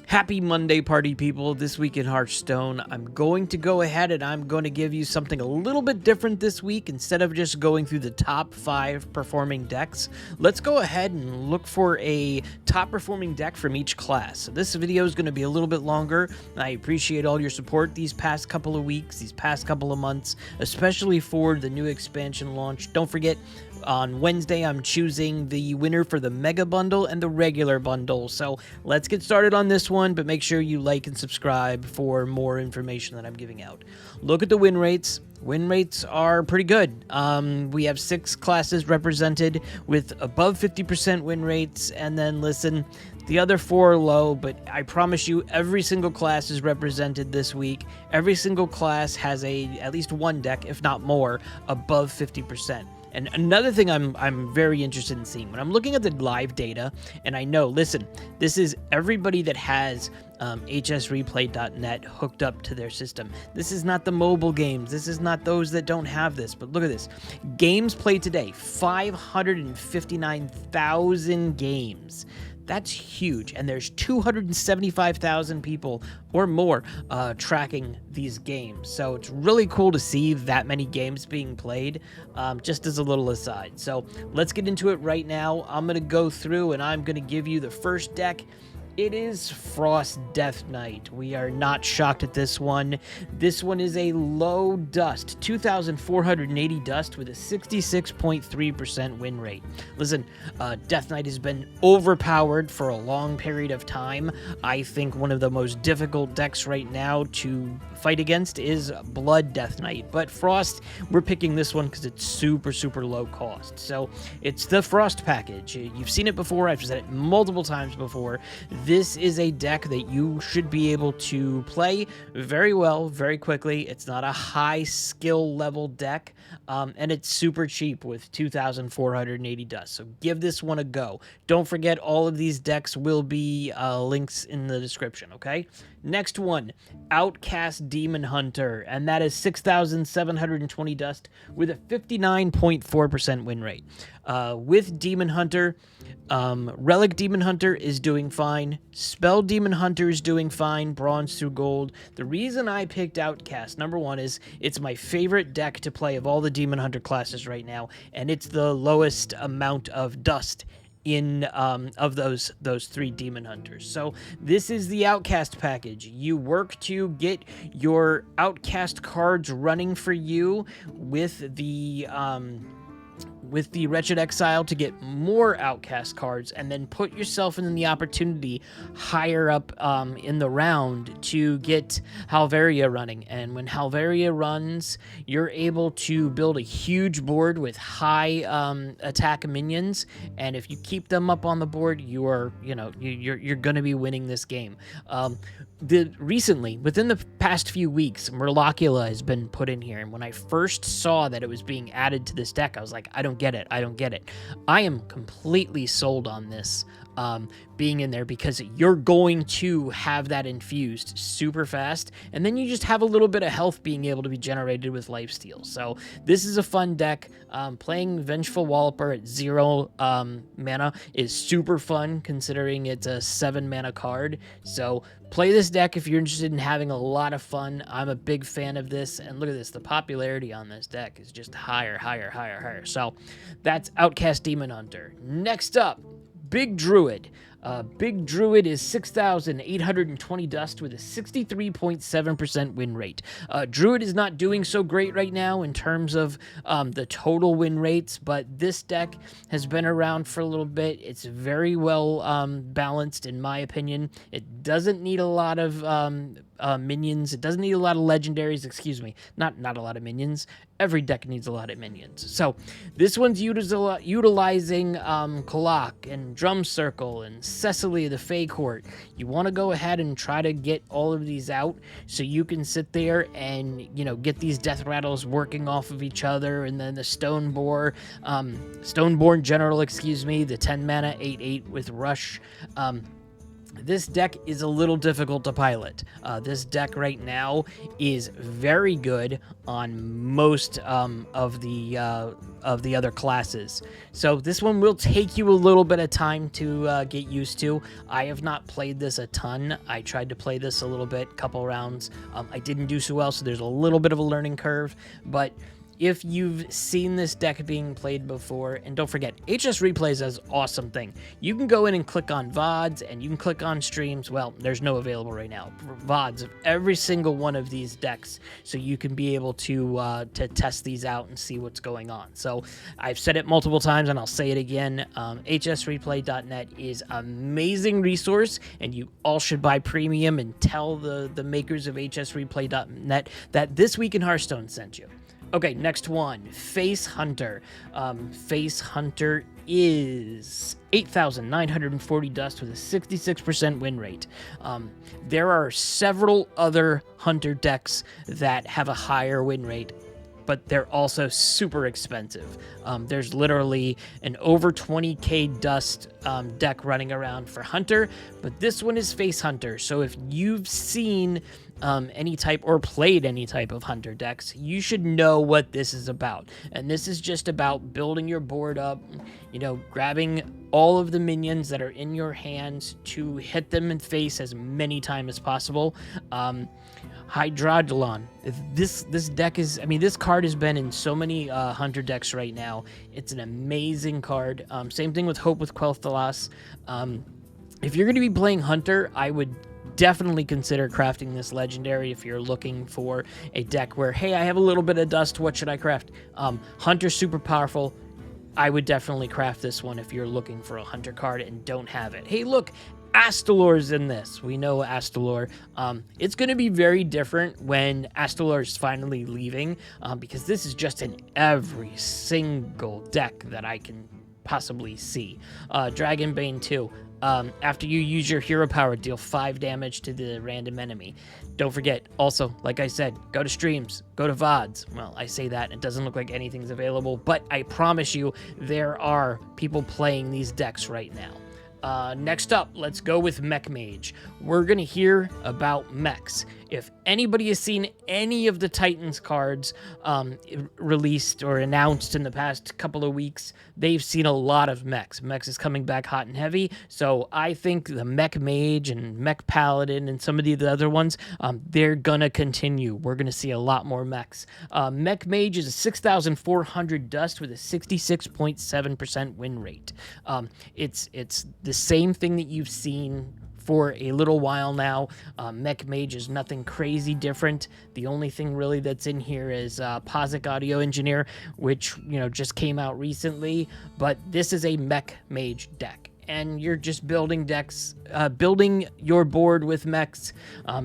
Happy Monday, party people. This week in Hearthstone, I'm going to go ahead and I'm going to give you something a little bit different this week. Instead of just going through the top 5 performing decks, let's go ahead and look for a top performing deck from each class. So this video is going to be a little bit longer. I appreciate all your support these past couple of weeks, these past couple of months, especially for the new expansion launch. Don't forget, on Wednesday, I'm choosing the winner for the Mega Bundle and the regular bundle. So let's get started on this one, but make sure you like and subscribe for more information that I'm giving out. Look at the win rates. Win rates are pretty good. We have 6 classes represented with above 50% win rates, and then listen, the other 4 are low, but I promise you every single class is represented this week. Every single class has at least one deck, if not more, above 50%. And another thing I'm very interested in seeing, when I'm looking at the live data, and I know, listen, this is everybody that has hsreplay.net hooked up to their system. This is not the mobile games. This is not those that don't have this. But look at this. Games played today, 559,000 games. That's huge, and there's 275,000 people or more tracking these games. So it's really cool to see that many games being played, just as a little aside. So let's get into it right now. I'm going to go through, and I'm going to give you the first deck. It is Frost Death Knight. We are not shocked at this one. This one is a low dust, 2,480 dust with a 66.3% win rate. Listen, Death Knight has been overpowered for a long period of time. I think one of the most difficult decks right now to fight against is Blood Death Knight. But Frost, we're picking this one because it's super, super low cost. So it's the Frost package. You've seen it before. I've said it multiple times before. This is a deck that you should be able to play very well, very quickly. It's not a high skill level deck, and it's super cheap with 2,480 dust. So give this one a go. Don't forget, all of these decks will be links in the description, okay? Next one, Outcast Demon Hunter, and that is 6,720 dust with a 59.4% win rate. With Demon Hunter, Relic Demon Hunter is doing fine. Spell Demon Hunter is doing fine, bronze through gold. The reason I picked Outcast, number one, is it's my favorite deck to play of all the Demon Hunter classes right now, and it's the lowest amount of dust in of those 3 Demon Hunters. So this is the Outcast package. You work to get your Outcast cards running for you with the Wretched Exile to get more Outcast cards, and then put yourself in the opportunity higher up in the round to get Halveria running. And when Halveria runs, you're able to build a huge board with high attack minions, and if you keep them up on the board, you're going to be winning this game. Recently, within the past few weeks, Murlocula has been put in here, and when I first saw that it was being added to this deck, I was like, I don't get it. I am completely sold on this being in there, because you're going to have that infused super fast, and then you just have a little bit of health being able to be generated with lifesteal. So this is a fun deck. Playing Vengeful Walloper at 0 mana is super fun, considering it's a 7 mana card. So play this deck if you're interested in having a lot of fun. I'm a big fan of this, and look at this. The popularity on this deck is just higher. So that's Outcast Demon Hunter. Next up, Big Druid. Big Druid is 6,820 dust with a 63.7% win rate. Druid is not doing so great right now in terms of the total win rates, but this deck has been around for a little bit. It's very well balanced, in my opinion. It doesn't need a lot of minions. It doesn't need a lot of legendaries, excuse me. Not a lot of minions. Every deck needs a lot of minions. So this one's utilizing Kalak and Drum Circle and Cecily the Fey Court. You want to go ahead and try to get all of these out so you can sit there and, get these death rattles working off of each other, and then the Stoneborn General, the 10 mana 8/8 with Rush. this deck is a little difficult to pilot. This deck right now is very good on most of the other classes. So this one will take you a little bit of time to get used to. I have not played this a ton. I tried to play this a little bit, couple rounds. I didn't do so well, so there's a little bit of a learning curve, but if you've seen this deck being played before, and don't forget, HS Replays is an awesome thing. You can go in and click on VODs, and you can click on streams. Well, there's no available right now. VODs of every single one of these decks, so you can be able to test these out and see what's going on. So I've said it multiple times, and I'll say it again. HSReplay.net is an amazing resource, and you all should buy premium and tell the makers of HSReplay.net that This Week in Hearthstone sent you. Okay, next one, Face Hunter. Face Hunter is 8,940 dust with a 66% win rate. There are several other Hunter decks that have a higher win rate, but they're also super expensive. There's literally an over 20k dust deck running around for Hunter, but this one is Face Hunter. So if you've seen any type or played any type of Hunter decks, you should know what this is about. And this is just about building your board up, grabbing all of the minions that are in your hands to hit them in face as many times as possible. Hydrodilon. This deck is, this card has been in so many Hunter decks right now. It's an amazing card. Same thing with Hope with Quel'Thalas. If you're going to be playing Hunter, I would definitely consider crafting this legendary if you're looking for a deck where, hey, I have a little bit of dust, what should I craft? Hunter's super powerful. I would definitely craft this one if you're looking for a Hunter card and don't have it. Hey, look, Astalor's in this. We know Astalor. It's going to be very different when Astalor is finally leaving, because this is just in every single deck that I can possibly see. Dragonbane 2. After you use your hero power, deal 5 damage to the random enemy. Don't forget, also, like I said, go to streams, go to VODs. Well, I say that, it doesn't look like anything's available, but I promise you, there are people playing these decks right now. Next up, let's go with Mech Mage. We're going to hear about mechs. If anybody has seen any of the Titans cards released or announced in the past couple of weeks, they've seen a lot of mechs. Mechs is coming back hot and heavy, so I think the Mech Mage and Mech Paladin and some of the other ones, they're going to continue. We're going to see a lot more mechs. Mech Mage is a 6,400 dust with a 66.7% win rate. It's the same thing that you've seen for a little while now. Mech Mage is nothing crazy different. The only thing really that's in here is Posic Audio Engineer, which just came out recently. But this is a Mech Mage deck, and you're just building decks, building your board with mechs,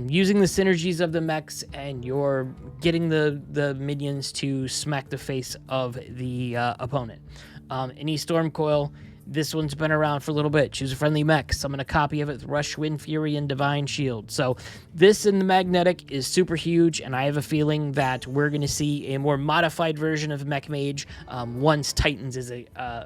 using the synergies of the mechs, and you're getting the minions to smack the face of the opponent. Any Storm Coil. This one's been around for a little bit. Choose a friendly mech. Summon a copy of it with Rush, Wind Fury, and Divine Shield. So this in the Magnetic is super huge, and I have a feeling that we're going to see a more modified version of Mech Mage once Titans is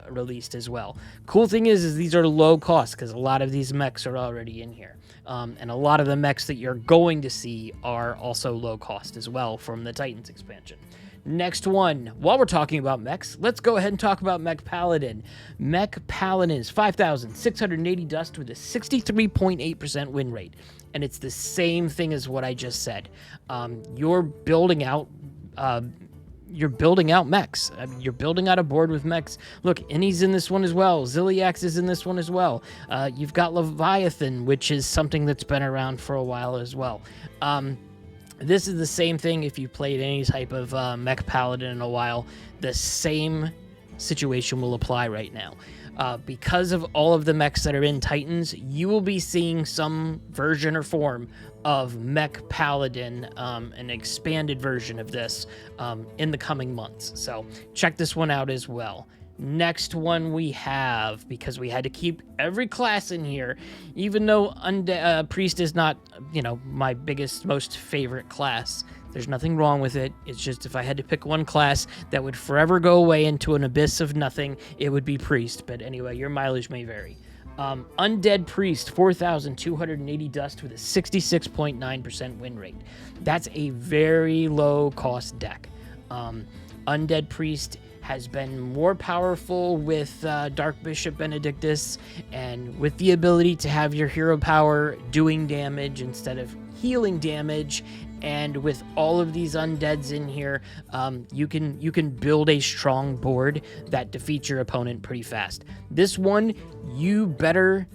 released as well. Cool thing is these are low cost because a lot of these mechs are already in here. And a lot of the mechs that you're going to see are also low cost as well from the Titans expansion. Next one, while we're talking about mechs, let's go ahead and talk about Mech Paladin. Mech Paladin is 5,680 dust with a 63.8% win rate. And it's the same thing as what I just said. You're building out mechs. You're building out a board with mechs. Look, Innie's in this one as well. Ziliax is in this one as well. You've got Leviathan, which is something that's been around for a while as well. This is the same thing if you played any type of Mech Paladin in a while. The same situation will apply right now. Because of all of the mechs that are in Titans, you will be seeing some version or form of Mech Paladin, an expanded version of this, in the coming months. So check this one out as well. Next one we have, because we had to keep every class in here, even though Undead Priest is not, my biggest, most favorite class. There's nothing wrong with it. It's just if I had to pick one class that would forever go away into an abyss of nothing, it would be Priest. But anyway, your mileage may vary. Undead Priest, 4,280 dust with a 66.9% win rate. That's a very low cost deck. Undead Priest has been more powerful with Dark Bishop Benedictus, and with the ability to have your hero power doing damage instead of healing damage, and with all of these undeads in here, you can build a strong board that defeats your opponent pretty fast. This one, you better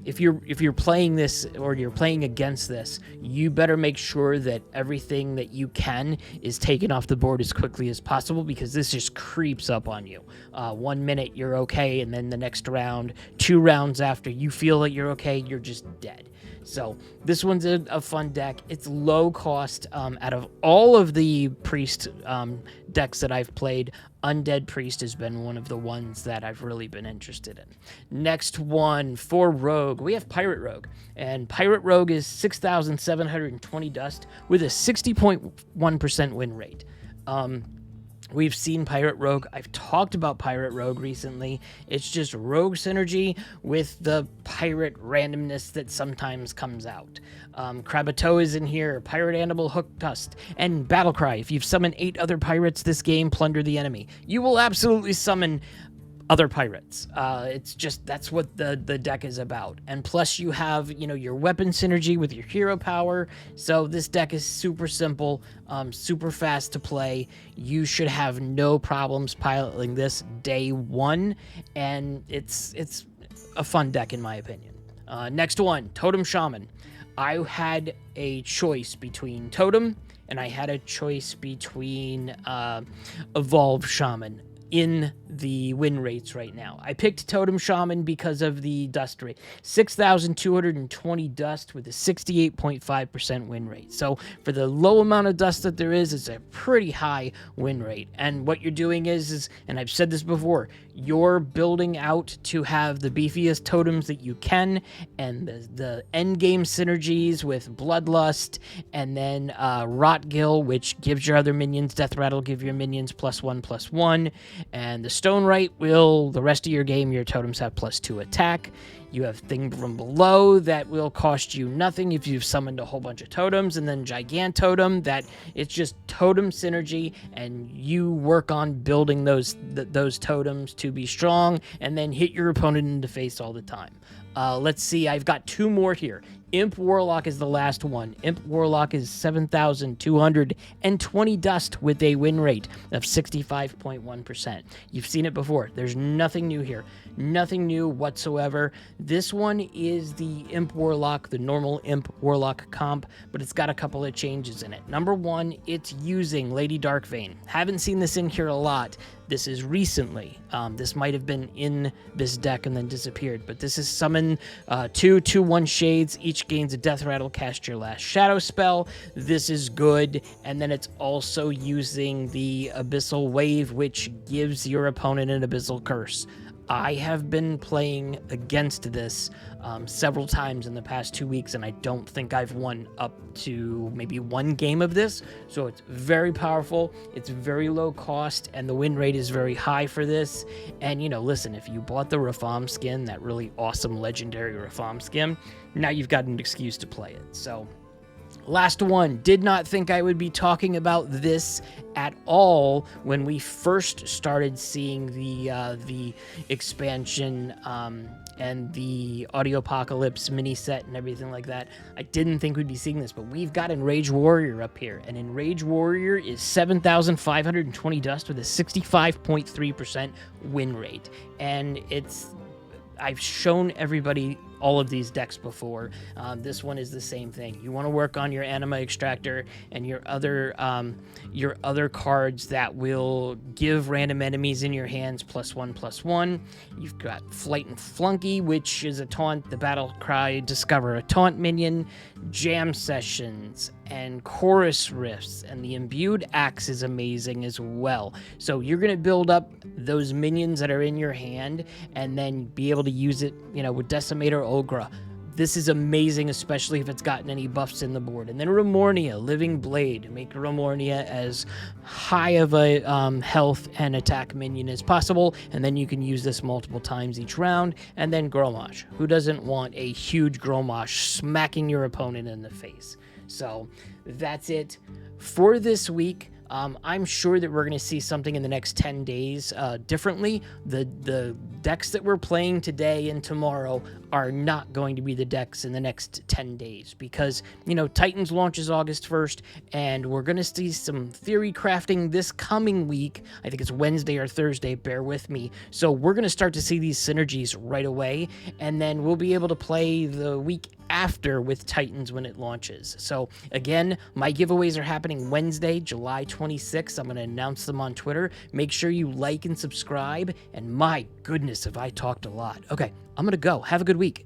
if you're playing this or you're playing against this, you better make sure that everything that you can is taken off the board as quickly as possible, because this just creeps up on you. 1 minute you're okay, and then the next round, 2 rounds after you feel that you're okay, you're just dead. So this one's a fun deck. It's low cost. Out of all of the Priest decks that I've played, Undead Priest has been one of the ones that I've really been interested in. Next one for Rogue, we have Pirate Rogue. And Pirate Rogue is 6,720 dust with a 60.1% win rate. We've seen Pirate Rogue. I've talked about Pirate Rogue recently. It's just Rogue synergy with the pirate randomness that sometimes comes out. Krabatoa is in here, Pirate Animal, Hook Dust, and Battlecry. If you've summoned 8 other pirates this game, plunder the enemy. You will absolutely summon other pirates. It's just, that's what the deck is about. And plus you have, your weapon synergy with your hero power. So this deck is super simple, super fast to play. You should have no problems piloting this day one, and it's a fun deck in my opinion. Next one, Totem Shaman. I had a choice between Totem, and I had a choice between Evolved Shaman in the win rates right now. I picked Totem Shaman because of the dust rate. 6,220 dust with a 68.5% win rate. So for the low amount of dust that there is, it's a pretty high win rate. And what you're doing is, and I've said this before, you're building out to have the beefiest totems that you can, and the end game synergies with Bloodlust, and then Rotgill, which gives your other minions, Death Rattle, give your minions +1/+1, and the Stone Right will, the rest of your game, your totems have +2 attack. You have Thing from Below that will cost you nothing if you've summoned a whole bunch of totems, and then Gigantotem that it's just totem synergy, and you work on building those totems to be strong, and then hit your opponent in the face all the time. Let's see, I've got 2 more here. Imp Warlock is the last one. Imp Warlock is 7,220 dust with a win rate of 65.1%. You've seen it before. There's nothing new here. Nothing new whatsoever. This one is the Imp Warlock, the normal Imp Warlock comp, but it's got a couple of changes in it. Number 1, it's using Lady Darkvein. Haven't seen this in here a lot. This is recently. This might have been in this deck and then disappeared, but this is summon 2 2/1 shades. Each gains a Death Rattle, cast your last shadow spell. This is good. And then it's also using the Abyssal Wave, which gives your opponent an Abyssal Curse. I have been playing against this several times in the past 2 weeks, and I don't think I've won up to maybe 1 game of this. So it's very powerful, it's very low cost, and the win rate is very high for this. And, listen, if you bought the Rafam skin, that really awesome legendary Rafam skin, now you've got an excuse to play it. So last one, did not think I would be talking about this at all when we first started seeing the expansion and the Audiopocalypse mini set and everything like that. I didn't think we'd be seeing this, but we've got Enraged Warrior up here, and Enraged Warrior is 7,520 dust with a 65.3% win rate, and I've shown everybody all of these decks before. This one is the same thing. You want to work on your Anima Extractor and your other cards that will give random enemies in your hands +1/+1. You've got Flight and Flunky, which is a taunt. The Battle Cry, discover a taunt minion. Jam Sessions and Chorus Rifts, and the Imbued Axe is amazing as well. So you're going to build up those minions that are in your hand and then be able to use it, with Decimator Ogra. This is amazing, especially if it's gotten any buffs in the board. And then Remornia, Living Blade. Make Remornia as high of a health and attack minion as possible, and then you can use this multiple times each round. And then Grommash. Who doesn't want a huge Grommash smacking your opponent in the face? So that's it for this week. I'm sure that we're going to see something in the next 10 days differently. The decks that we're playing today and tomorrow are not going to be the decks in the next 10 days because, you know, Titans launches August 1st, and we're going to see some theory crafting this coming week. I think it's Wednesday or Thursday, bear with me. So we're going to start to see these synergies right away, and then we'll be able to play the week after with Titans when it launches. So again, my giveaways are happening Wednesday, July 26th. I'm going to announce them on Twitter. Make sure you like and subscribe. And my goodness, have I talked a lot. Okay, I'm going to go. Have a good week.